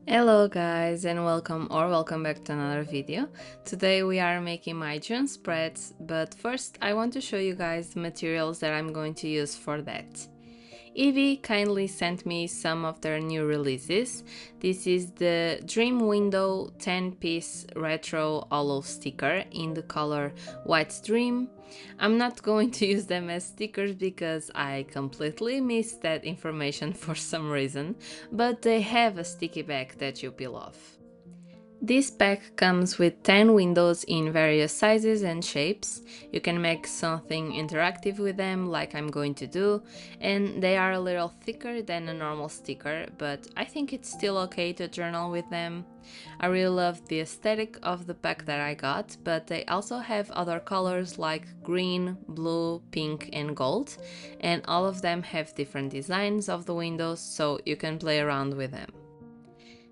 Hello guys and welcome back to another video. Today we are making my June spreads, but first I want to show you guys the materials that I'm going to use for that. Ieebee kindly sent me some of their new releases. This is the Dream Window 10-piece retro hollow sticker in the color White Dream. I'm not going to use them as stickers because I completely missed that information for some reason, but they have a sticky back that you peel off. This pack comes with 10 windows in various sizes and shapes. You can make something interactive with them like I'm going to do, and they are a little thicker than a normal sticker, but I think it's still okay to journal with them. I really love the aesthetic of the pack that I got, but they also have other colors like green, blue, pink and gold, and all of them have different designs of the windows, so you can play around with them.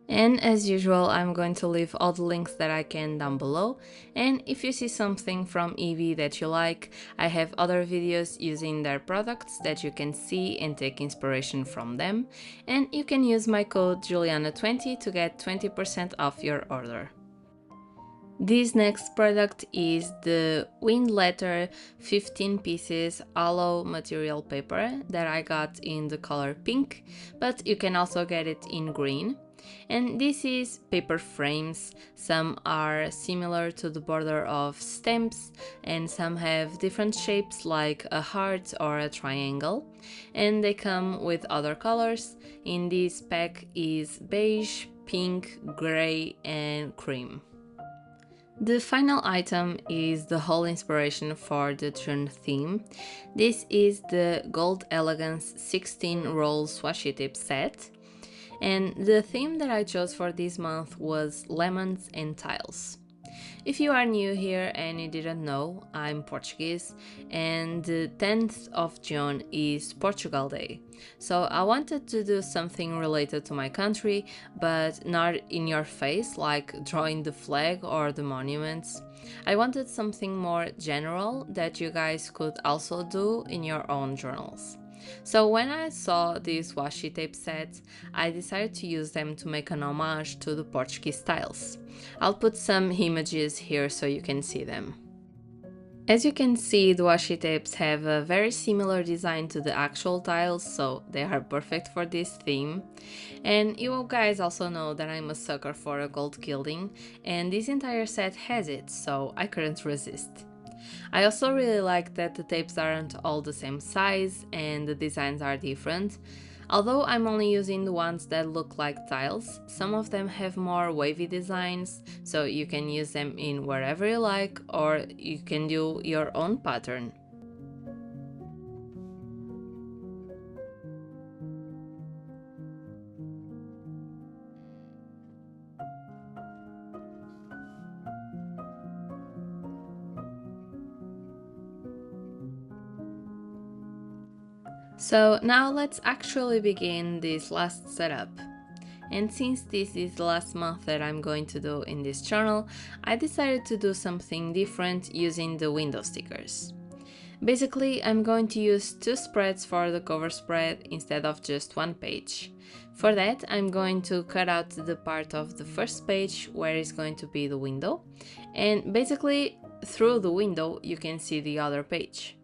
And as usual, I'm going to leave all the links that I can down below, and if you see something from Ieebee that you like, I have other videos using their products that you can see and take inspiration from them, and you can use my code Juliana20 to get 20% off your order. This next product is the Wind Letter 15 pieces hollow material paper that I got in the color pink, but you can also get it in green. And this is paper frames. Some are similar to the border of stamps and some have different shapes like a heart or a triangle, and they come with other colors. In this pack is beige, pink, gray and cream. The final item is the whole inspiration for the June theme. This is the Gold Elegance 16 rolls washi tape set. And the theme that I chose for this month was lemons and tiles. If you are new here and you didn't know, I'm Portuguese and the 10th of June is Portugal Day. So I wanted to do something related to my country, but not in your face like drawing the flag or the monuments. I wanted something more general that you guys could also do in your own journals. So when I saw these washi tape sets, I decided to use them to make an homage to the Portuguese tiles. I'll put some images here so you can see them. As you can see, the washi tapes have a very similar design to the actual tiles, so they are perfect for this theme. And you guys also know that I'm a sucker for a gold gilding, and this entire set has it, so I couldn't resist. I also really like that the tapes aren't all the same size and the designs are different. Although I'm only using the ones that look like tiles, some of them have more wavy designs, so you can use them in wherever you like, or you can do your own pattern. So now let's actually begin this last setup. And since this is the last month that I'm going to do in this channel, I decided to do something different using the window stickers. Basically, I'm going to use two spreads for the cover spread instead of just one page. For that, I'm going to cut out the part of the first page where is going to be the window, and basically through the window you can see the other page.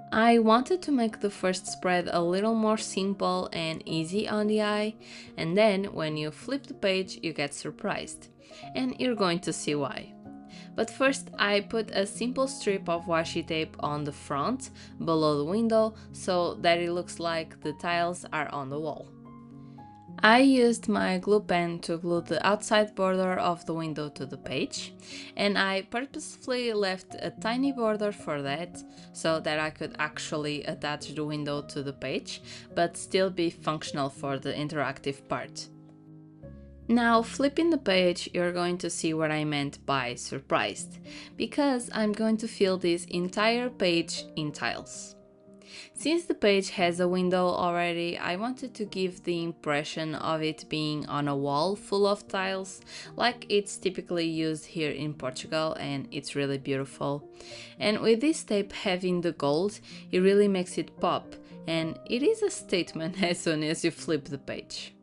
I wanted to make the first spread a little more simple and easy on the eye, and then when you flip the page you get surprised, and you're going to see why. But first I put a simple strip of washi tape on the front, below the window, so that it looks like the tiles are on the wall. I used my glue pen to glue the outside border of the window to the page, and I purposefully left a tiny border for that, so that I could actually attach the window to the page, but still be functional for the interactive part. Now, flipping the page, you're going to see what I meant by surprised, because I'm going to fill this entire page in tiles. Since the page has a window already, I wanted to give the impression of it being on a wall full of tiles, like it's typically used here in Portugal, and it's really beautiful. And with this tape having the gold, it really makes it pop, and it is a statement as soon as you flip the page.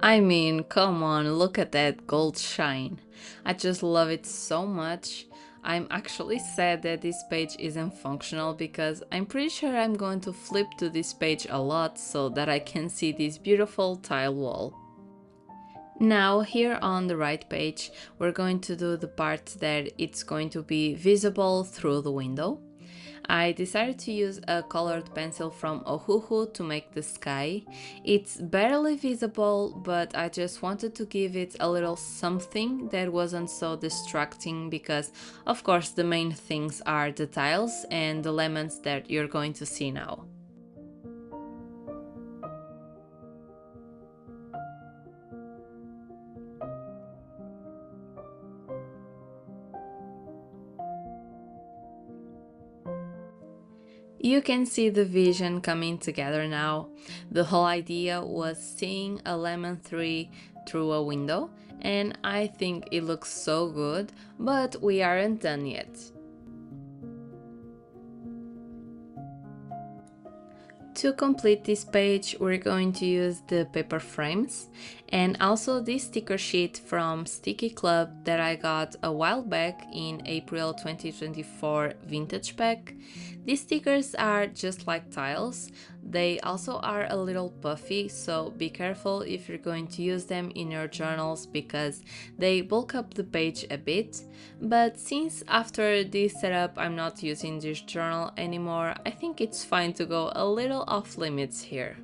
I mean, come on, look at that gold shine. I just love it so much. I'm actually sad that this page isn't functional because I'm pretty sure I'm going to flip to this page a lot so that I can see this beautiful tile wall. Now here on the right page, we're going to do the part that it's going to be visible through the window. I decided to use a colored pencil from Ohuhu to make the sky. It's barely visible, but I just wanted to give it a little something that wasn't so distracting because, of course, the main things are the tiles and the lemons that you're going to see now. You can see the vision coming together now. The whole idea was seeing a lemon tree through a window, and I think it looks so good, but we aren't done yet. To complete this page, we're going to use the paper frames and also this sticker sheet from Sticky Club that I got a while back in April 2024 vintage pack. These stickers are just like tiles. They also are a little puffy, so be careful if you're going to use them in your journals because they bulk up the page a bit. But since after this setup I'm not using this journal anymore, I think it's fine to go a little off limits here.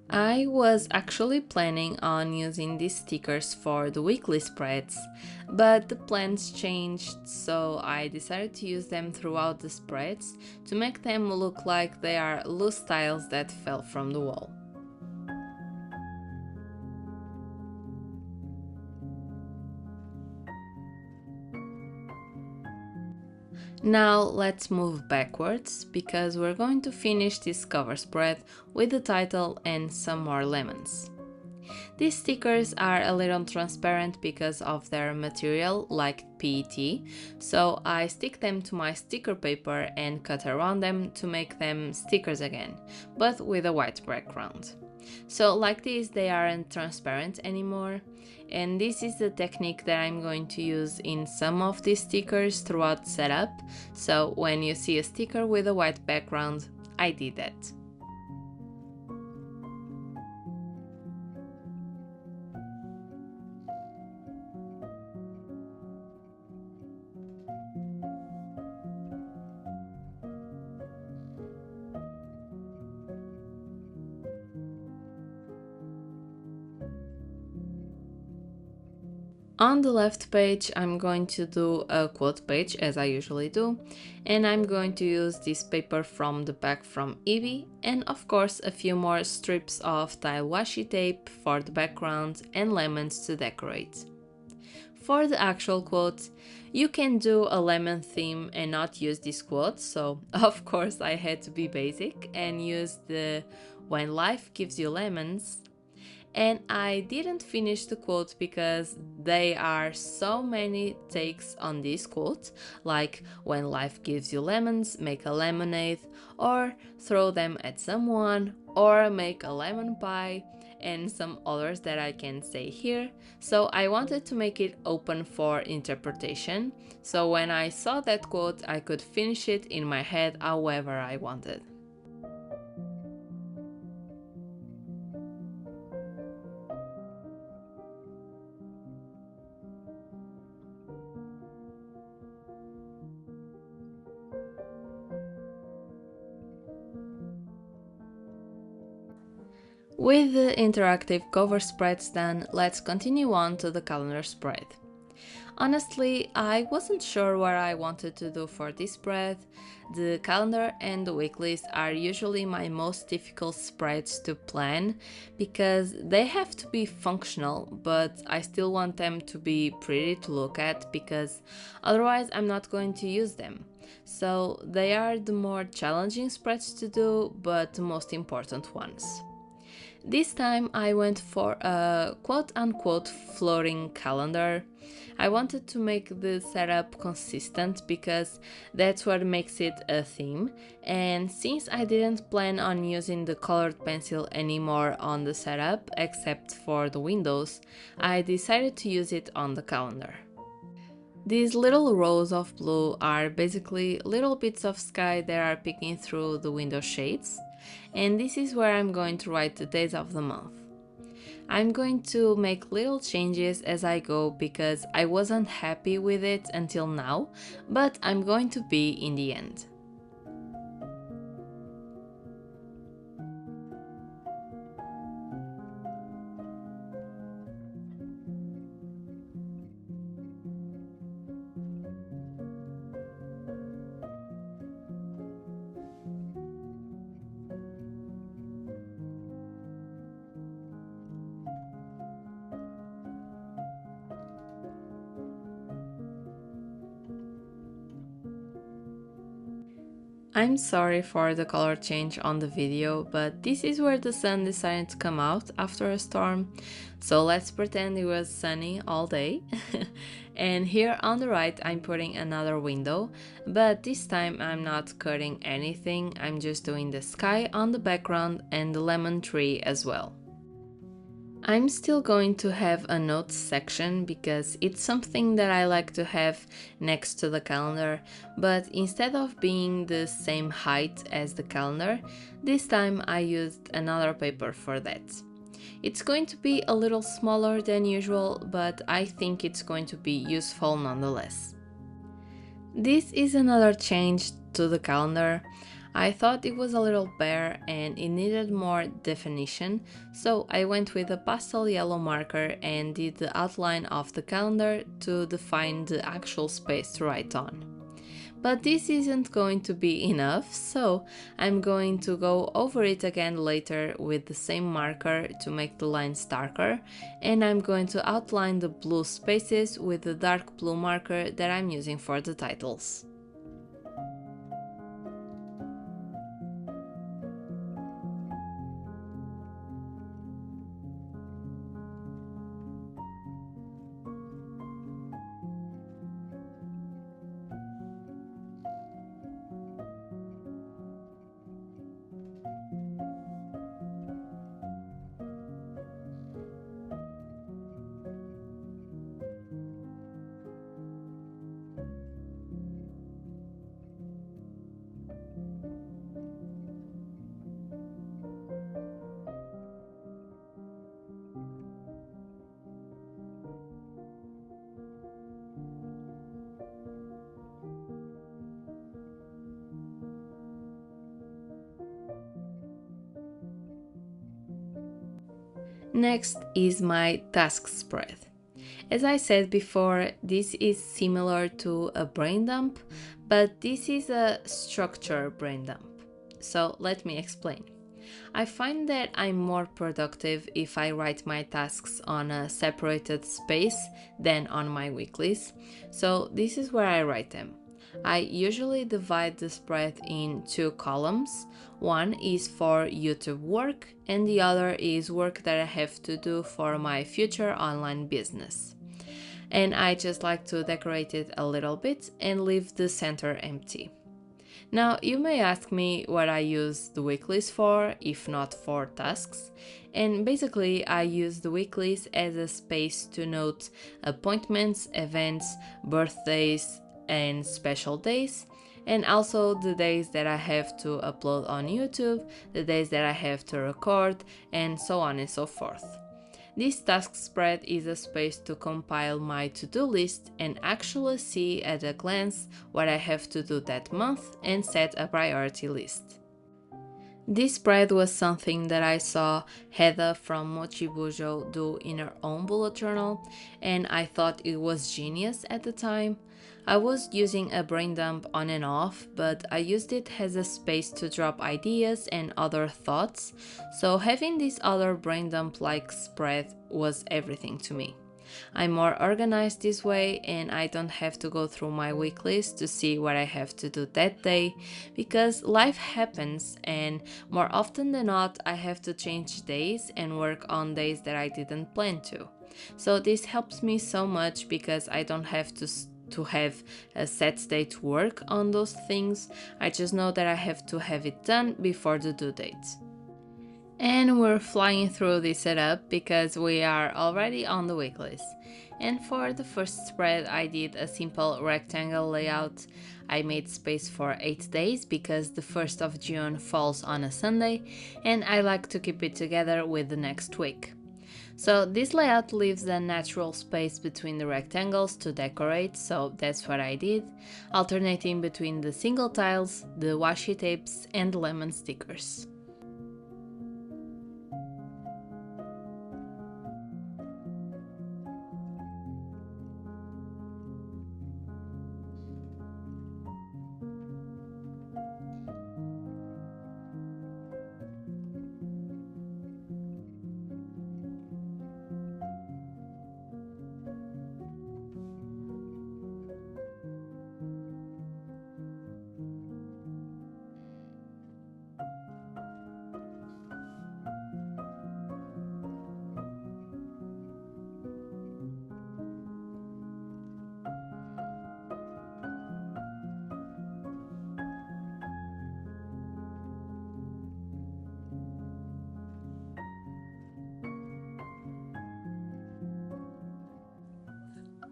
I was actually planning on using these stickers for the weekly spreads, but the plans changed, so I decided to use them throughout the spreads to make them look like they are loose tiles that fell from the wall. Now let's move backwards because we're going to finish this cover spread with the title and some more lemons. These stickers are a little transparent because of their material, like PET, so I stick them to my sticker paper and cut around them to make them stickers again, but with a white background. So like this, they aren't transparent anymore, and this is the technique that I'm going to use in some of these stickers throughout setup, so when you see a sticker with a white background, I did that. On the left page, I'm going to do a quote page as I usually do, and I'm going to use this paper from the pack from Ieebee and of course a few more strips of tile washi tape for the background and lemons to decorate. For the actual quote, you can do a lemon theme and not use this quote, so of course I had to be basic and use the "When life gives you lemons." And I didn't finish the quote because there are so many takes on this quote, like "When life gives you lemons, make a lemonade," or "Throw them at someone," or "Make a lemon pie," and some others that I can say here. So I wanted to make it open for interpretation, so when I saw that quote I could finish it in my head however I wanted. With the interactive cover spreads done, let's continue on to the calendar spread. Honestly, I wasn't sure what I wanted to do for this spread. The calendar and the weeklies are usually my most difficult spreads to plan because they have to be functional, but I still want them to be pretty to look at because otherwise I'm not going to use them. So they are the more challenging spreads to do, but the most important ones. This time I went for a quote unquote floating calendar. I wanted to make the setup consistent because that's what makes it a theme, and since I didn't plan on using the colored pencil anymore on the setup except for the windows, I decided to use it on the calendar. These little rows of blue are basically little bits of sky that are peeking through the window shades, and this is where I'm going to write the days of the month. I'm going to make little changes as I go because I wasn't happy with it until now, but I'm going to be in the end. I'm sorry for the color change on the video, but this is where the sun decided to come out after a storm, so let's pretend it was sunny all day. And here on the right I'm putting another window, but this time I'm not cutting anything, I'm just doing the sky on the background and the lemon tree as well. I'm still going to have a notes section because it's something that I like to have next to the calendar, but instead of being the same height as the calendar, this time I used another paper for that. It's going to be a little smaller than usual, but I think it's going to be useful nonetheless. This is another change to the calendar. I thought it was a little bare and it needed more definition, so I went with a pastel yellow marker and did the outline of the calendar to define the actual space to write on. But this isn't going to be enough, so I'm going to go over it again later with the same marker to make the lines darker, and I'm going to outline the blue spaces with the dark blue marker that I'm using for the titles. Next is my task spread. As I said before, this is similar to a brain dump, but this is a structure brain dump. So let me explain. I find that I'm more productive if I write my tasks on a separated space than on my weeklies, so this is where I write them. I usually divide the spread in two columns. One is for YouTube work and the other is work that I have to do for my future online business. And I just like to decorate it a little bit and leave the center empty. Now, you may ask me what I use the weeklies for, if not for tasks, and basically I use the weeklies as a space to note appointments, events, birthdays, and special days, and also the days that I have to upload on YouTube, the days that I have to record, and so on and so forth. This task spread is a space to compile my to-do list and actually see at a glance what I have to do that month and set a priority list. This spread was something that I saw Heather from Mochi Bujo do in her own bullet journal, and I thought it was genius at the time. I was using a brain dump on and off, but I used it as a space to drop ideas and other thoughts, so having this other brain dump like spread was everything to me. I'm more organized this way and I don't have to go through my week list to see what I have to do that day because life happens and more often than not I have to change days and work on days that I didn't plan to. So this helps me so much because I don't have to have a set day to work on those things. I just know that I have to have it done before the due date. And we're flying through this setup because we are already on the week list. And for the first spread I did a simple rectangle layout. I made space for 8 days because the 1st of June falls on a Sunday and I like to keep it together with the next week. So this layout leaves a natural space between the rectangles to decorate, so that's what I did, alternating between the single tiles, the washi tapes and lemon stickers.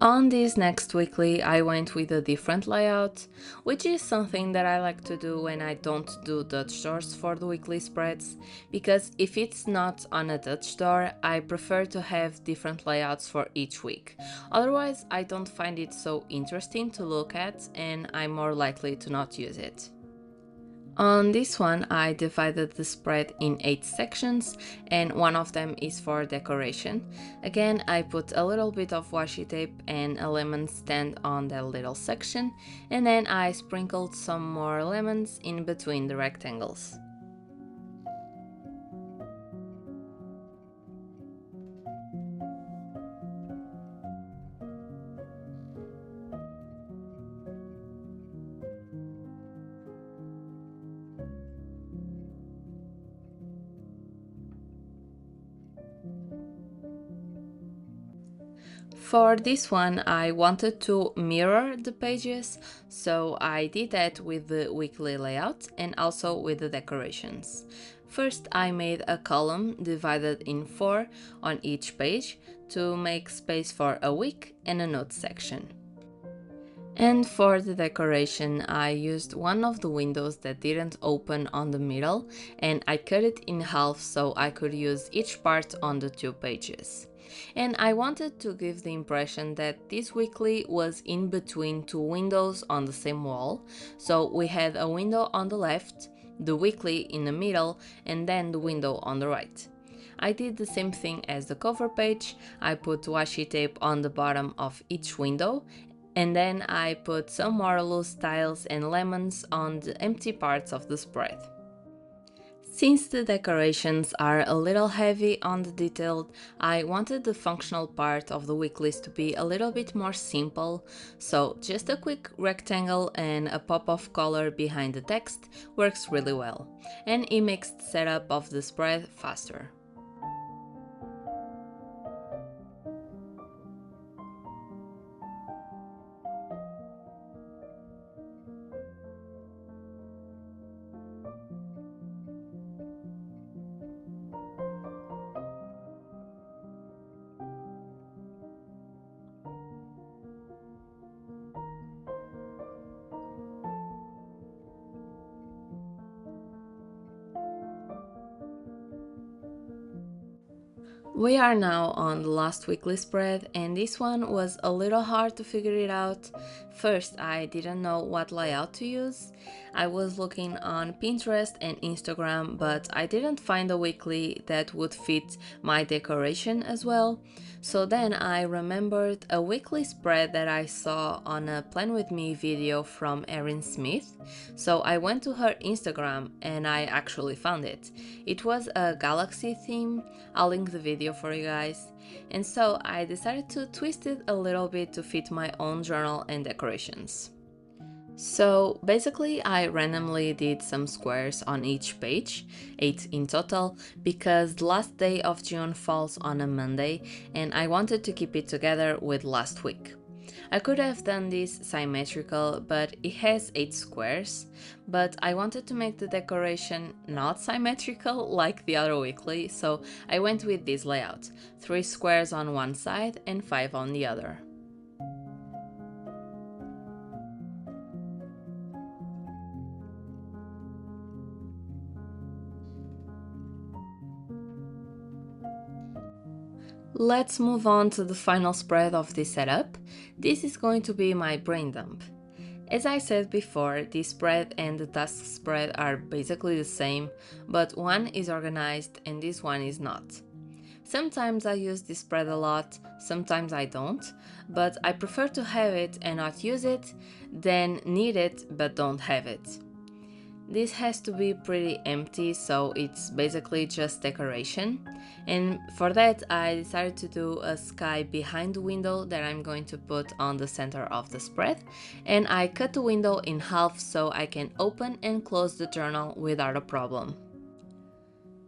On this next weekly, I went with a different layout, which is something that I like to do when I don't do Dutch doors for the weekly spreads, because if it's not on a Dutch door, I prefer to have different layouts for each week. Otherwise, I don't find it so interesting to look at and I'm more likely to not use it. On this one, I divided the spread in 8 sections and one of them is for decoration. Again, I put a little bit of washi tape and a lemon stand on that little section and then I sprinkled some more lemons in between the rectangles. For this one, I wanted to mirror the pages, so I did that with the weekly layout and also with the decorations. First, I made a column divided in 4 on each page to make space for a week and a note section. And for the decoration, I used one of the windows that didn't open on the middle and I cut it in half so I could use each part on the 2 pages. And I wanted to give the impression that this weekly was in between 2 windows on the same wall, so we had a window on the left, the weekly in the middle, and then the window on the right. I did the same thing as the cover page. I put washi tape on the bottom of each window and then I put some more loose tiles and lemons on the empty parts of the spread. Since the decorations are a little heavy on the detail, I wanted the functional part of the week list to be a little bit more simple, so just a quick rectangle and a pop of color behind the text works really well, and it makes the setup of the spread faster. We are now on the last weekly spread and this one was a little hard to figure it out. First, I didn't know what layout to use. I was looking on Pinterest and Instagram, but I didn't find a weekly that would fit my decoration as well. So then I remembered a weekly spread that I saw on a Plan With Me video from Erin Smith. So I went to her Instagram and I actually found it. It was a galaxy theme. I'll link the video for you guys. And so I decided to twist it a little bit to fit my own journal and decorations. So basically I randomly did some squares on each page, 8 in total, because the last day of June falls on a Monday and I wanted to keep it together with last week. I could have done this symmetrical, but it has 8 squares, but I wanted to make the decoration not symmetrical like the other weekly, so I went with this layout, 3 squares on one side and 5 on the other. Let's move on to the final spread of this setup. This is going to be my brain dump. As I said before, this spread and the task spread are basically the same, but one is organized and this one is not. Sometimes I use this spread a lot, sometimes I don't, but I prefer to have it and not use it than need it but don't have it. This has to be pretty empty, so it's basically just decoration. And for that I decided to do a sky behind the window that I'm going to put on the center of the spread. And I cut the window in half so I can open and close the journal without a problem.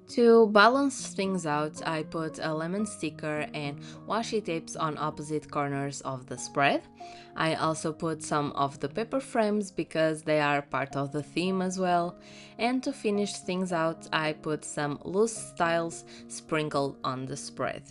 To balance things out, I put a lemon sticker and washi tapes on opposite corners of the spread. I also put some of the paper frames because they are part of the theme as well. And to finish things out, I put some loose styles sprinkled on the spread.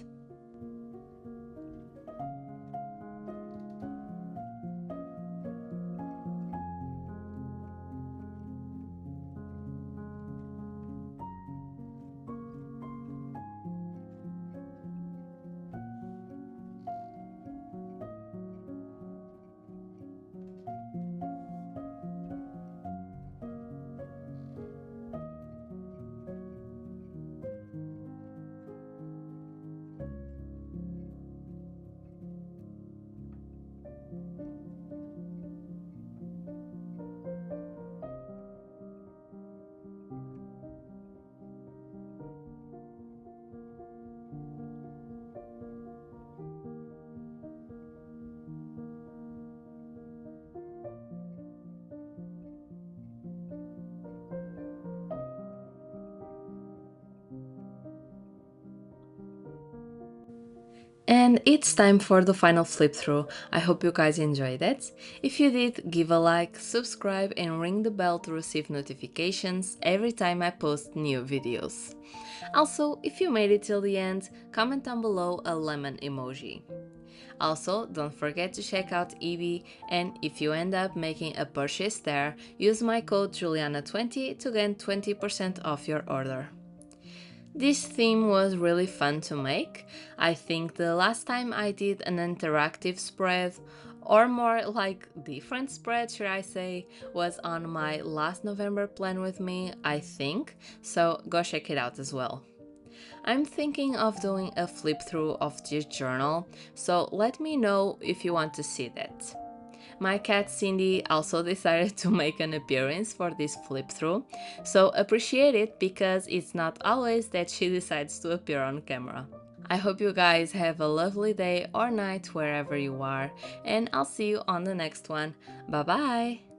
And it's time for the final flip through. I hope you guys enjoyed it. If you did, give a like, subscribe and ring the bell to receive notifications every time I post new videos. Also, if you made it till the end, comment down below a lemon emoji. Also, don't forget to check out Ieebee, and if you end up making a purchase there, use my code Juliana20 to gain 20% off your order. This theme was really fun to make. I think the last time I did an interactive spread, or more like different spread should I say, was on my last November Plan With Me, I think, so go check it out as well. I'm thinking of doing a flip through of this journal, so let me know if you want to see that. My cat Cindy also decided to make an appearance for this flip through, so appreciate it because it's not always that she decides to appear on camera. I hope you guys have a lovely day or night wherever you are, and I'll see you on the next one. Bye bye!